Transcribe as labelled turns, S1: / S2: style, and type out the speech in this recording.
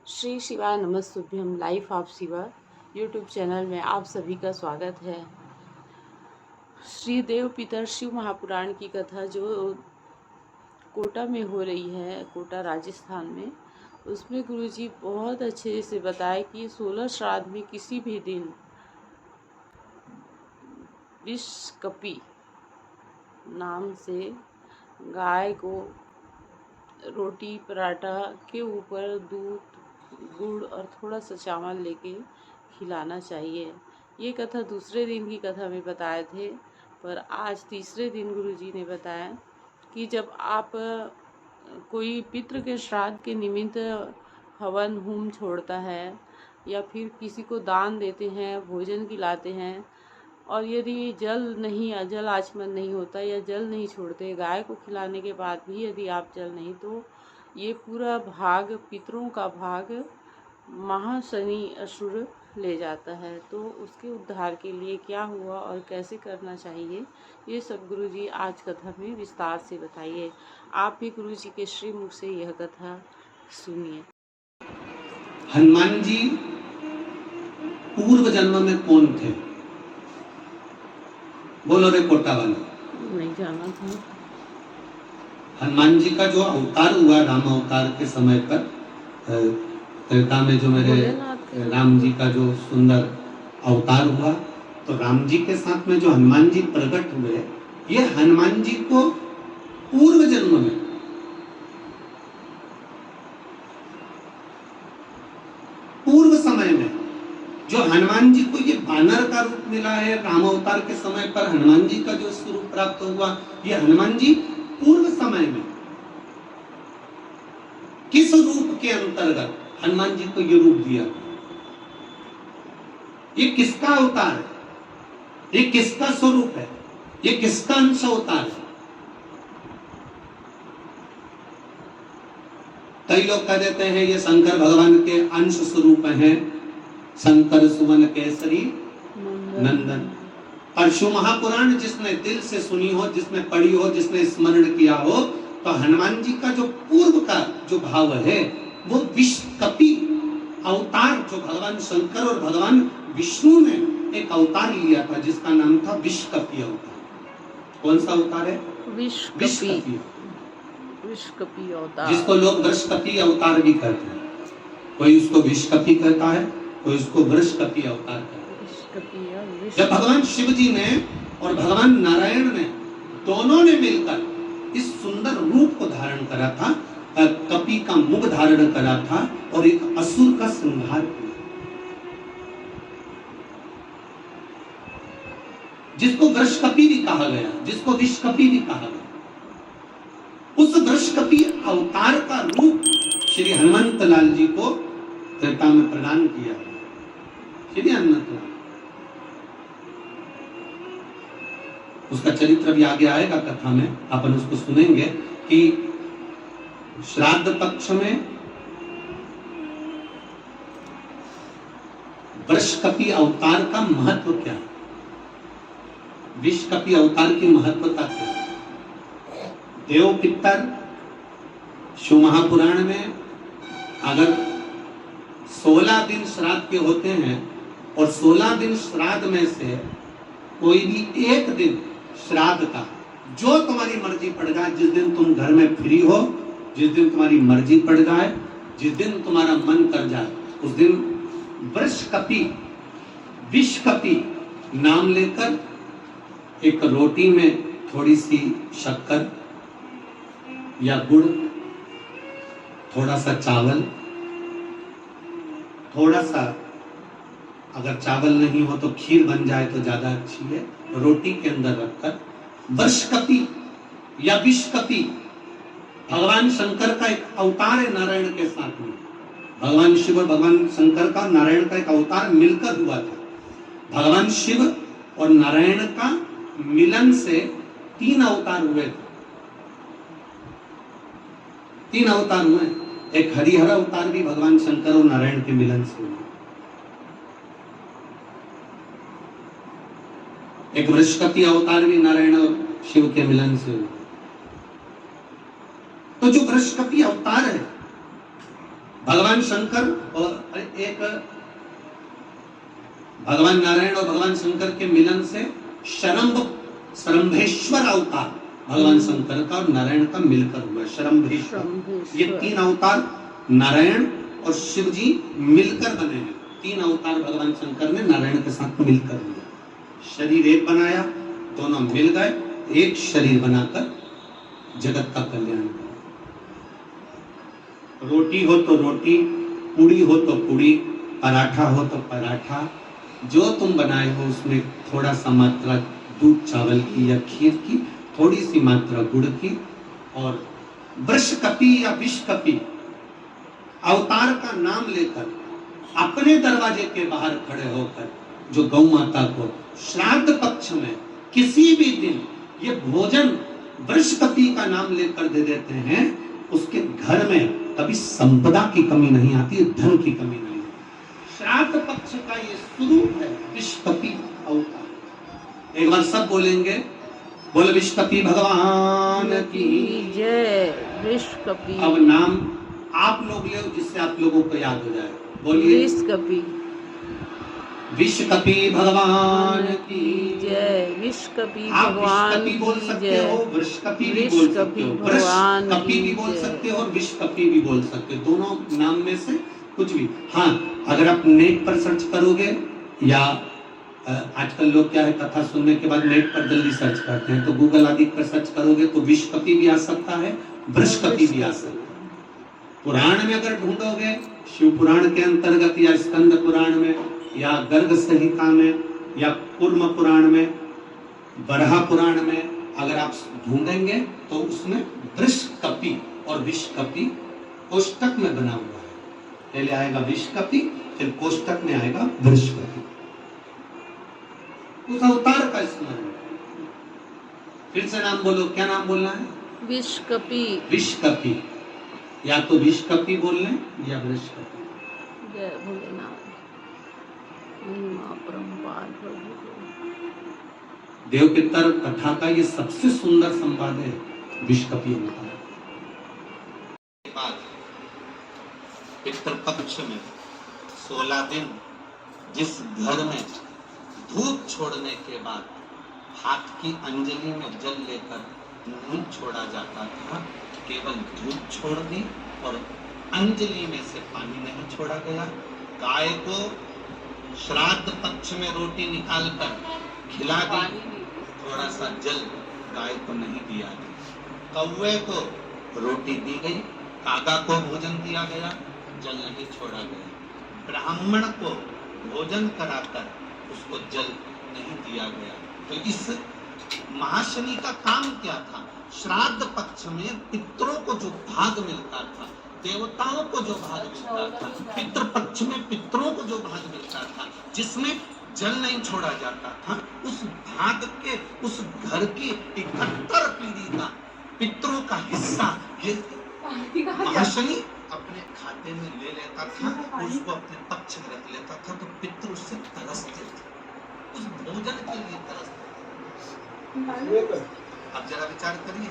S1: श्री शिवाय नमस्तुभ्यम। Life of Shiva YouTube channel में आप सभी का स्वागत है। श्री देव पितर शिव महापुराण की कथा जो कोटा में हो रही है, कोटा राजस्थान में, उसमें गुरुजी बहुत अच्छे से बताए कि 16 श्राद्ध में किसी भी दिन विषकपी नाम से गाय को रोटी पराठा के ऊपर दूध, गुड़ और थोड़ा सा चावल लेके खिलाना चाहिए। ये कथा दूसरे दिन की कथा में बताए थे, पर आज तीसरे दिन गुरुजी ने बताया कि जब आप कोई पितृ के श्राद्ध के निमित्त हवन होम छोड़ता है या फिर किसी को दान देते हैं, भोजन खिलाते हैं, और यदि जल आचमन नहीं होता या जल नहीं छोड़ते, गाय को खिलाने के बाद भी यदि आप जल नहीं, तो ये पूरा भाग, पितरों का भाग, महाशनि असुर ले जाता है। तो उसके उद्धार के लिए क्या हुआ और कैसे करना चाहिए, ये सब गुरुजी आज कथा में विस्तार से बताइए। आप भी गुरुजी के श्रीमुख से यह कथा सुनिए।
S2: हनुमान जी पूर्व जन्म में कौन थे? बोलो रे कोटा वाले।
S1: नहीं जाना था।
S2: हनुमान जी का जो अवतार हुआ राम अवतार के समय पर, त्रेता में जो मेरे राम जी का जो सुंदर अवतार हुआ, तो राम जी के साथ में जो हनुमान जी प्रकट हुए, ये हनुमान जी को पूर्व जन्म में, पूर्व समय में जो हनुमान जी को ये बानर का रूप मिला है, राम अवतार के समय पर हनुमान जी का जो स्वरूप प्राप्त हुआ, ये हनुमान जी पूर्व समय में किस रूप के अंतर्गत हनुमान जी को ये रूप दिया? ये किसका अवतार है? ये किसका स्वरूप है? ये किसका अंश अवतार है? कई लोग कह देते हैं ये शंकर भगवान के अंश स्वरूप हैं, शंकर सुवन केसरी नंदन। और शिव महापुराण जिसने दिल से सुनी हो, जिसने पढ़ी हो, जिसने स्मरण किया हो, तो हनुमान जी का जो पूर्व का जो भाव है, वो विषकपी अवतार, जो भगवान शंकर और भगवान विष्णु ने एक अवतार लिया था जिसका नाम था विषकपी अवतार। कौन सा अवतार है? विषकपी
S1: अवतार,
S2: जिसको लोग वृषकपी अवतार भी कहते हैं। कोई उसको विषकपी कहता है, कोई उसको वृषकपी अवतार कहता है। जब भगवान शिव जी ने और भगवान नारायण ने दोनों ने मिलकर इस सुंदर रूप को धारण करा था, कपी का मुख धारण करा था और एक असुर का संहार किया, जिसको वृषकपी भी कहा गया, जिसको विषकपी भी कहा गया, उस वृषकपी अवतार का रूप श्री हनुमंत लाल जी को त्रेता में प्रदान किया। श्री हनुमंत लाल, उसका चरित्र भी आगे आएगा कथा में, अपन उसको सुनेंगे कि श्राद्ध पक्ष में वृषकपी अवतार का महत्व क्या है, विषकपी अवतार की महत्वता क्या है। देव पितर शिव महापुराण में अगर 16 दिन श्राद्ध के होते हैं और 16 दिन श्राद्ध में से कोई भी एक दिन श्राद्ध का, जो तुम्हारी मर्जी पड़ जाए, जिस दिन तुम घर में फ्री हो, जिस दिन तुम्हारी मर्जी पड़ जाए, जिस दिन तुम्हारा मन कर जाए, उस दिन वृषकपी, विषकपी नाम लेकर एक रोटी में थोड़ी सी शक्कर या गुड़, थोड़ा सा चावल, थोड़ा सा, अगर चावल नहीं हो तो खीर बन जाए तो ज्यादा अच्छी है, रोटी के अंदर रखकर वृषकपी या विषकपी, भगवान शंकर का एक अवतार है नारायण के साथ में। भगवान शिव और भगवान शंकर का, नारायण का एक अवतार मिलकर हुआ था। भगवान शिव और नारायण का मिलन से 3 अवतार हुए थे। 3 अवतार हुए। एक हरिहर अवतार भी भगवान शंकर और नारायण के मिलन से हुआ, एक वृषकपी अवतार भी नारायण और शिव के मिलन से हुआ। तो जो वृषकपी अवतार है, भगवान शंकर और एक भगवान नारायण और भगवान शंकर के मिलन से शरम्भेश्वर अवतार भगवान शंकर का और नारायण का मिलकर हुआ शरम्भेश्वर। ये 3 अवतार नारायण और शिव जी मिलकर बने हैं। 3 अवतार भगवान शंकर ने नारायण के साथ मिलकर लिया। शरीर एक बनाया, दोनों मिल गए, एक शरीर बनाकर जगत का कल्याण किया। रोटी हो तो रोटी, पूड़ी हो तो पूड़ी, पराठा हो तो पराठा, जो तुम बनाए हो उसमें थोड़ा सा मात्रा दूध चावल की या खीर की, थोड़ी सी मात्रा गुड़ की, और वृषकपि या विषकपि अवतार का नाम लेकर अपने दरवाजे के बाहर खड़े होकर जो गौ माता को श्राद्ध पक्ष में किसी भी दिन ये भोजन वृषकपि का नाम लेकर दे देते हैं, उसके घर में कभी संपदा की कमी नहीं आती, धन की कमी नहीं आती। श्राद्ध पक्ष का ये स्वरूप है विषकपि अवतार। एक बार सब बोलेंगे, बोल विषकपि भगवान की
S1: जय। विषकपि।
S2: अब नाम आप लोग ले जिससे आप लोगों को याद हो जाए। बोलिए
S1: विषकपि।
S2: विषकपि भगवान की
S1: जय। विषकपि
S2: आप
S1: भगवान
S2: विषकपि बोल सकते हो, वृषकपि भी बोल सकते हो, वृषकपि भी बोल सकते हो और विषकपि भी बोल सकते हो। दोनों नाम में से कुछ भी। हाँ, अगर आप नेट पर सर्च करोगे या आजकल लोग क्या है, कथा सुनने के बाद नेट पर जल्दी सर्च करते हैं, तो गूगल आदि पर सर्च करोगे तो विषकपि भी आ सकता है, वृषकपि भी आ सकता है। पुराण में अगर ढूंढोगे, शिव पुराण के अंतर्गत या स्कंद पुराण में या गर्ग संहिता में या कूर्म पुराण में, बरहा पुराण में अगर आप ढूंढेंगे तो उसमें वृषकपि और विषकपि कोष्टक में बना हुआ है। पहले आएगा विषकपि, फिर कोष्टक में आएगा वृषकपि। उस अवतार का स्मरण। फिर से नाम बोलो, क्या नाम बोलना है?
S1: विषकपि।
S2: विषकपि, या तो विषकपि बोल लें या वृषकपि।
S1: जय भोलेनाथ। महिमा परम्पार प्रभु।
S2: देव पितर कथा का ये सबसे सुंदर संवाद है विषकपि अवतार। पितृपक्ष में 16 दिन जिस घर में धूप छोड़ने के बाद हाथ की अंजलि में जल लेकर नहीं छोड़ा जाता था, केवल धूप छोड़ दी और अंजलि में से पानी नहीं छोड़ा गया। गाय को श्राद्ध पक्ष में रोटी निकालकर खिला दी, थोड़ा सा जल गाय को नहीं दिया गया। कौवे को रोटी दी गई, कागा को भोजन दिया गया, जल नहीं छोड़ा गया। ब्राह्मण को भोजन कराकर उसको जल नहीं दिया गया। तो इस महाशनि का काम क्या था? श्राद्ध पक्ष में पितरों को जो भाग मिलता था, देवताओं को जो भाग मिलता था, पितृ पक्ष में पितरों को जो भाग मिलता था, जिसमें जल नहीं छोड़ा जाता था, उस भाग के उस घर की 71 पीढ़ी का पितरों का हिस्सा महाशनि अपने खाते में ले लेता था, उसको अपने पक्ष में रख लेता था। तो पितृ उससे तरसते थे, उस भोजन के लिए तरसते थे। अब जरा विचार करिए।